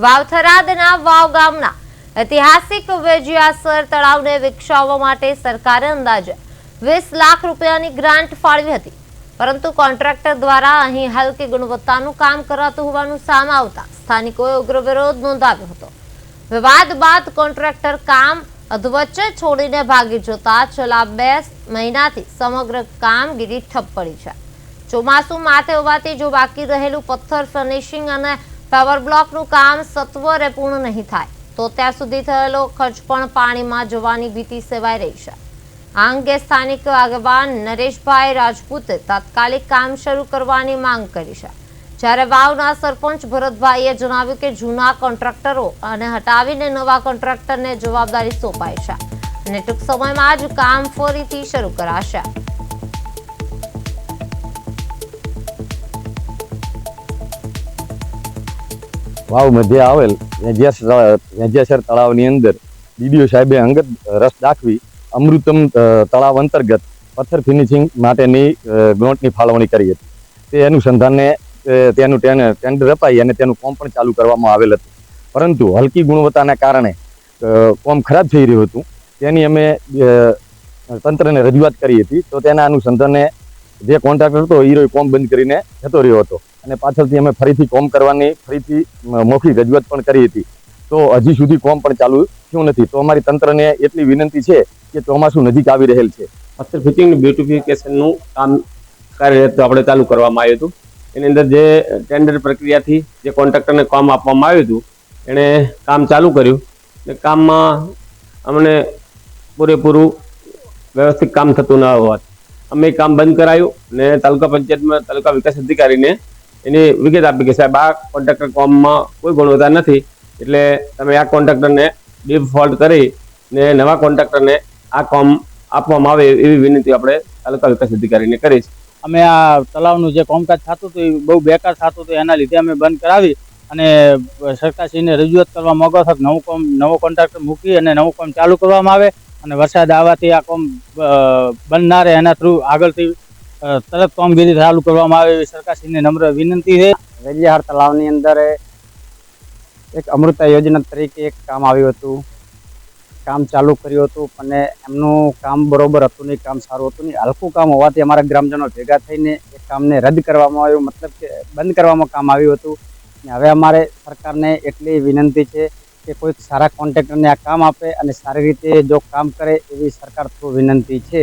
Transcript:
વાવથરાદના વાવ ગામના ઐતિહાસિક વેજિયાસર તળાવને વિકસાવવા માટે સરકારે અંદાજે 20 લાખ રૂપિયાની ગ્રાન્ટ ફાળવી હતી, પરંતુ કોન્ટ્રાક્ટર દ્વારા અહીં હલકી ગુણવત્તાનું કામ કરાતું હોવાનું સામે આવતા સ્થાનિકોએ ઉગ્ર વિરોધ નોંધાવ્યો હતો। વિવાદ બાદ કોન્ટ્રાક્ટર કામ અધવચ્ચે છોડીને ભાગી જતા છેલ્લા 2 મહિનાથી સમગ્ર કામગીરી ઠપ પડી છે। ચોમાસું માથે હોવાથી જો બાકી રહેલું પથ્થર ફિનિશિંગ અને પાવર બ્લોકનું કામ સત્વરે પૂર્ણ નહીં થાય તો ત્યાં સુધી થયેલો ખર્ચ પણ પાણીમાં જવાની ભીતિ સેવાઈ રહી છે। આ અંગે સ્થાનિક આગેવાન નરેશભાઈ રાજપૂતે તાત્કાલિક કામ શરૂ કરવાની માંગ કરી છે, જ્યારે વાવના સરપંચ ભરતભાઈએ જણાવ્યું કે જૂના કોન્ટ્રાક્ટરો અને હટાવીને નવા કોન્ટ્રાક્ટરને જવાબદારી સોંપાઈ છે અને ટૂંક સમયમાં જ કામ ફરીથી શરૂ કરાશે। વાવ મધ્ય આવેલ વેજિયાસર તળાવની અંદર ડીડીઓ સાહેબે અંગત રસ દાખવી અમૃતમ તળાવ અંતર્ગત પથ્થર ફિનિશિંગ માટેની ગ્રાન્ટની ફાળવણી કરી હતી। તે અનુસંધાને તેનું ટેન્ડર અપાઈ અને તેનું કામ પણ ચાલુ કરવામાં આવેલ હતું, પરંતુ હલકી ગુણવત્તાના કારણે કામ ખરાબ થઈ રહ્યું હતું। તેની અમે તંત્રને રજૂઆત કરી હતી, તો તેના અનુસંધાને જે કોન્ટ્રાક્ટર હતો એ કામ બંધ કરીને જતો રહ્યો હતો અને પાછળથી અમે ફરીથી કામ કરવાની મૌખિક રજૂઆત પણ કરી હતી, તો હજી સુધી કામ પણ ચાલુ થયું નથી। તો અમારી તંત્રને એટલી વિનંતી છે કે ચોમાસું નજીક આવી રહેલ છે। પથ્થર ફિટિંગ બ્યુટિફિકેશનનું કામ કાર્યરત આપણે ચાલુ કરવામાં આવ્યું હતું। એની અંદર જે ટેન્ડર પ્રક્રિયાથી જે કોન્ટ્રાક્ટરને કામ આપવામાં આવ્યું હતું એણે કામ ચાલુ કર્યું ને કામમાં અમને પૂરેપૂરું વ્યવસ્થિત કામ થતું ન હોવાથી અમે કામ બંધ કરાયું ને તાલુકા પંચાયતમાં તાલુકા વિકાસ અધિકારીને એની વિગત આપી કે સાહેબ આ કોન્ટ્રાક્ટર કામમાં કોઈ ગુણવત્તા નથી, એટલે તમે આ કોન્ટ્રાક્ટરને ડિફોલ્ટ કરી ને નવા કોન્ટ્રાક્ટરને આ કામ આપવામાં આવે એવી વિનંતી આપણે તાલુકા વિકાસ અધિકારીને કરી છે। અમે આ તળાવનું જે કામકાજ થતું હતું એ બહુ બેકાર થતું હતું, એના લીધે અમે બંધ કરાવી અને સરકારશ્રીને રજૂઆત કરવા માંગો છો કે નવો કોન્ટ્રાક્ટર મૂકી અને નવું કામ ચાલુ કરવામાં આવે અને વરસાદ આવવાથી આ કામ બંધ ના રહે, એના થ્રુ આગળથી તરત કામગીરી ચાલુ કરવામાં આવે એવી સરકારશ્રીને નમ્ર વિનંતી છે। વેજિયાસર તળાવની અંદર એક અમૃતા યોજના તરીકે એક કામ આવ્યું હતું, કામ ચાલુ કર્યું હતું, પણ એમનું કામ બરોબર હતું નહીં, કામ સારું હતું નહીં। હલકું કામ હોવાથી અમારા ગ્રામજનો ભેગા થઈને એ કામને રદ કરવામાં આવ્યું, મતલબ કે બંધ કરવામાં કામ આવ્યું હતું। હવે અમારે સરકારને એટલી વિનંતી છે કે કોઈક સારા કોન્ટ્રાક્ટરને આ કામ આપે અને સારી રીતે જો કામ કરે એવી સરકાર થ્રુ વિનંતી છે।